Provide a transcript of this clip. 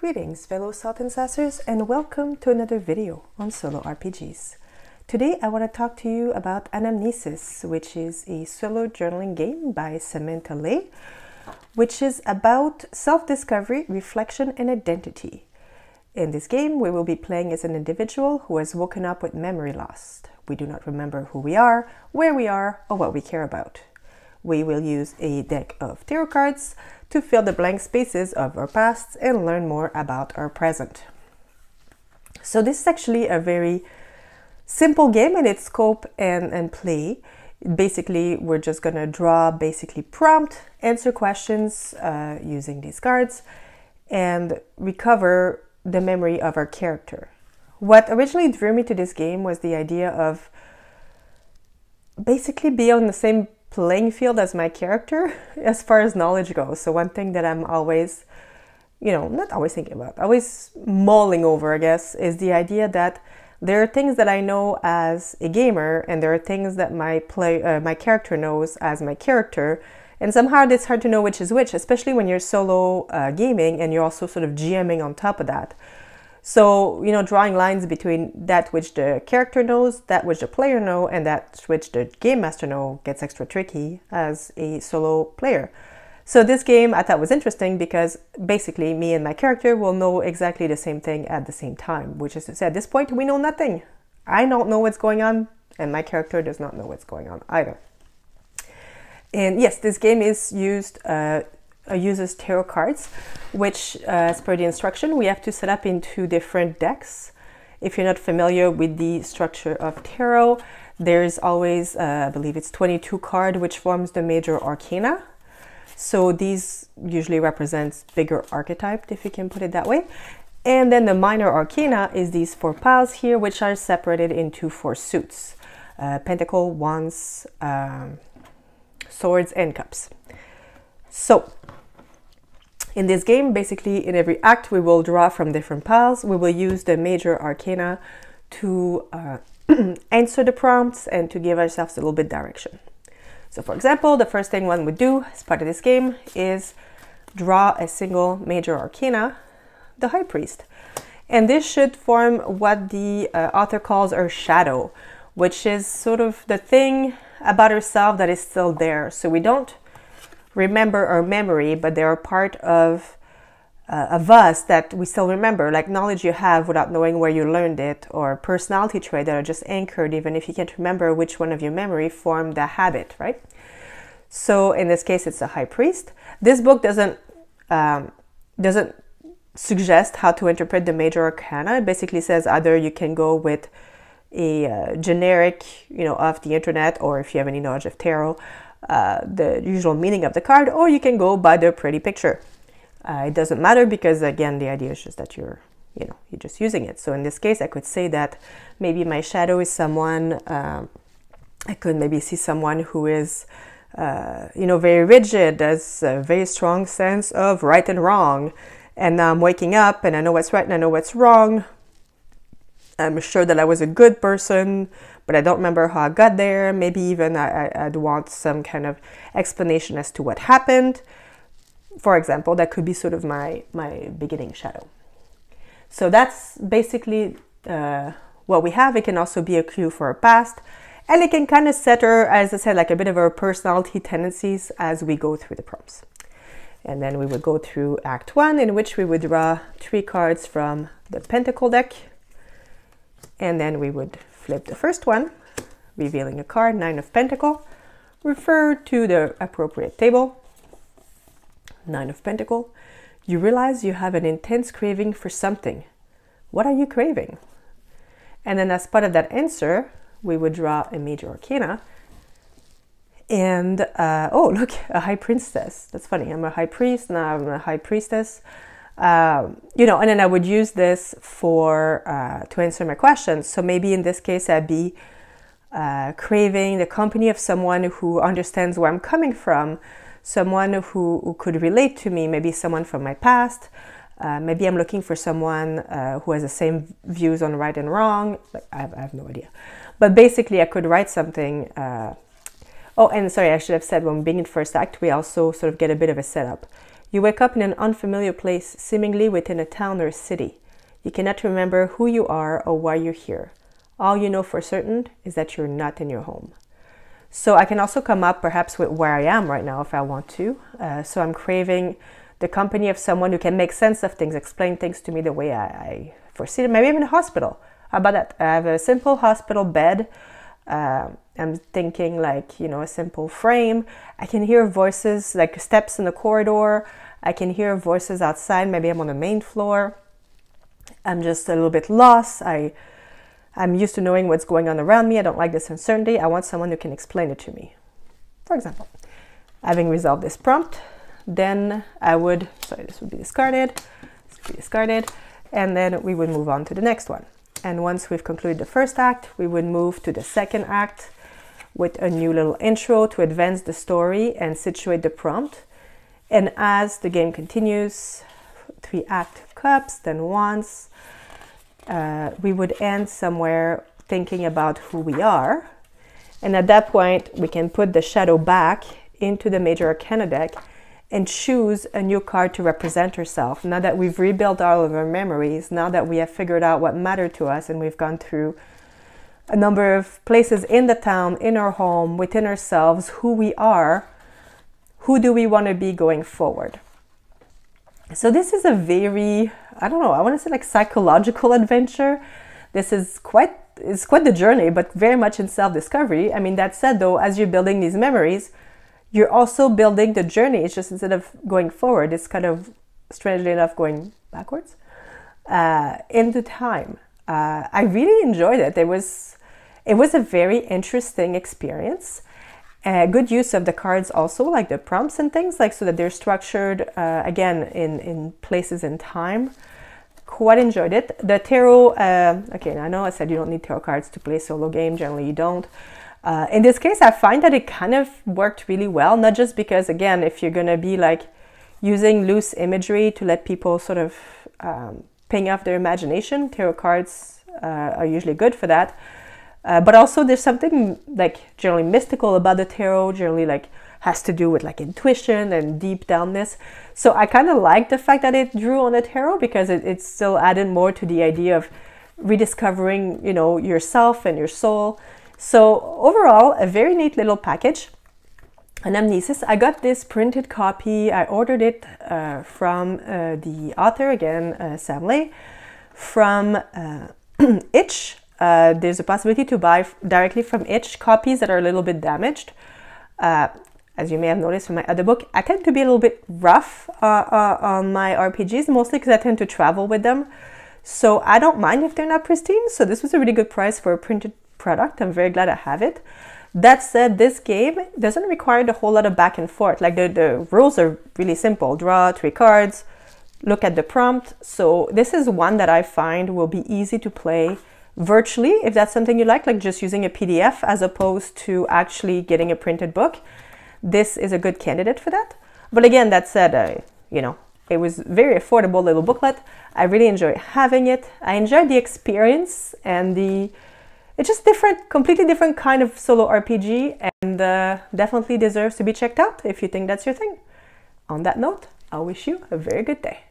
Greetings fellow Salt and Sassers, and welcome to another video on solo RPGs. Today I want to talk to you about Anamnesis, which is a solo journaling game by Samantha Lay, which is about self-discovery, reflection, and identity. In this game, we will be playing as an individual who has woken up with memory loss. We do not remember who we are, where we are, or what we care about. We will use a deck of tarot cards to fill the blank spaces of our past and learn more about our present. So this is actually a very simple game in its scope and play. Basically, we're just going to draw prompt, answer questions using these cards, and recover the memory of our character. What originally drew me to this game was the idea of basically being on the same playing field as my character as far as knowledge goes. So one thing that I'm always, not always thinking about, always mulling over, I guess, is the idea that there are things that I know as a gamer and there are things that my character knows as my character. And somehow it's hard to know which is which, especially when you're solo gaming and you're also sort of GMing on top of that. So, drawing lines between that which the character knows, that which the player knows, and that which the game master knows gets extra tricky as a solo player. So this game I thought was interesting because basically me and my character will know exactly the same thing at the same time, which is to say at this point we know nothing. I don't know what's going on and my character does not know what's going on either. And yes, this game is uses tarot cards, which as per the instruction we have to set up into different decks. If you're not familiar with the structure of tarot, there's always I believe it's 22 cards which forms the major arcana. So these usually represents bigger archetype, if you can put it that way. And then the minor arcana is these 4 piles here, which are separated into 4 suits: pentacle, wands, swords, and cups. So in this game, basically in every act we will draw from different piles. We will use the major arcana to answer the prompts and to give ourselves a little bit direction. So for example, the first thing one would do as part of this game is draw a single major arcana, the High Priest. And this should form what the author calls our shadow, which is sort of the thing about ourselves that is still there. So we don't remember our memory, but they are part of us that we still remember, like knowledge you have without knowing where you learned it, or personality trait that are just anchored even if you can't remember which one of your memory formed the habit, right? So in this case it's a High Priest. This book doesn't suggest how to interpret the major arcana. It basically says either you can go with a generic, off the internet, or if you have any knowledge of tarot, the usual meaning of the card, or you can go by the pretty picture. It doesn't matter because, again, the idea is just that you're just using it. So in this case, I could say that maybe my shadow is someone, I could maybe see someone who is, very rigid, has a very strong sense of right and wrong. And now I'm waking up and I know what's right and I know what's wrong. I'm sure that I was a good person, but I don't remember how I got there. Maybe even I'd want some kind of explanation as to what happened. For example, that could be sort of my beginning shadow. So that's basically what we have. It can also be a clue for our past. And it can kind of set her, as I said, like a bit of our personality tendencies as we go through the prompts. And then we would go through Act 1, in which we would draw 3 cards from the Pentacle deck. And then we would flip the first one, revealing a card, 9 of Pentacle, refer to the appropriate table. 9 of Pentacle. You realize you have an intense craving for something. What are you craving? And then as part of that answer, we would draw a major arcana. And, oh, look, a High Priestess. That's funny. I'm a High Priest, now I'm a High Priestess. And then I would use this for to answer my questions. So maybe in this case I'd be craving the company of someone who understands where I'm coming from, someone who could relate to me, maybe someone from my past. Maybe I'm looking for someone who has the same views on right and wrong. Like, I have no idea. But basically I could write something. Oh, and sorry, I should have said when being in first act, we also sort of get a bit of a setup. You wake up in an unfamiliar place, seemingly within a town or a city. You cannot remember who you are or why you're here. All you know for certain is that you're not in your home. So I can also come up perhaps with where I am right now if I want to. So I'm craving the company of someone who can make sense of things, explain things to me the way I foresee them. Maybe I'm in a hospital. How about that? I have a simple hospital bed. I'm thinking like, you know, a simple frame. I can hear voices, like steps in the corridor. I can hear voices outside. Maybe I'm on the main floor. I'm just a little bit lost. I'm used to knowing what's going on around me. I don't like this uncertainty. I want someone who can explain it to me. For example, having resolved this prompt, then I would, sorry, this would be discarded, this would be discarded, and then we would move on to the next one. And once we've concluded the first act, we would move to the second act with a new little intro to advance the story and situate the prompt. And as the game continues, 3 active cups, then wands, we would end somewhere thinking about who we are. And at that point, we can put the shadow back into the Major Arcana deck and choose a new card to represent ourselves. Now that we've rebuilt all of our memories, now that we have figured out what mattered to us and we've gone through a number of places in the town, in our home, within ourselves, who we are, who do we want to be going forward? So this is a very, I don't know, I want to say like psychological adventure. This is quite the journey, but very much in self-discovery. I mean, that said though, as you're building these memories, you're also building the journey. It's just instead of going forward, it's kind of, strangely enough, going backwards into time. I really enjoyed it. It was a very interesting experience. Good use of the cards also, like the prompts and things, like so that they're structured, again, in places in time. Quite enjoyed it. The tarot, okay, I know I said you don't need tarot cards to play a solo game. Generally, you don't. In this case, I find that it kind of worked really well, not just because, again, if you're going to be like using loose imagery to let people sort of ping off their imagination, tarot cards are usually good for that. But also there's something like generally mystical about the tarot, generally like has to do with like intuition and deep downness. So I kind of like the fact that it drew on the tarot because it still added more to the idea of rediscovering, you know, yourself and your soul. So overall, a very neat little package. Anamnesis. I got this printed copy. I ordered it from the author, again, Sam Lay, from Itch. There's a possibility to buy directly from Itch copies that are a little bit damaged. As you may have noticed from my other book, I tend to be a little bit rough on my RPGs, mostly because I tend to travel with them. So I don't mind if they're not pristine. So this was a really good price for a printed product. I'm very glad I have it. That said, this game doesn't require a whole lot of back and forth. Like the rules are really simple. Draw 3 cards, look at the prompt. So this is one that I find will be easy to play virtually, if that's something you like just using a PDF as opposed to actually getting a printed book. This is a good candidate for that. But again, that said, you know, it was very affordable little booklet. I really enjoyed having it. I enjoyed the experience and it's just different, completely different kind of solo RPG, and definitely deserves to be checked out if you think that's your thing. On that note, I wish you a very good day.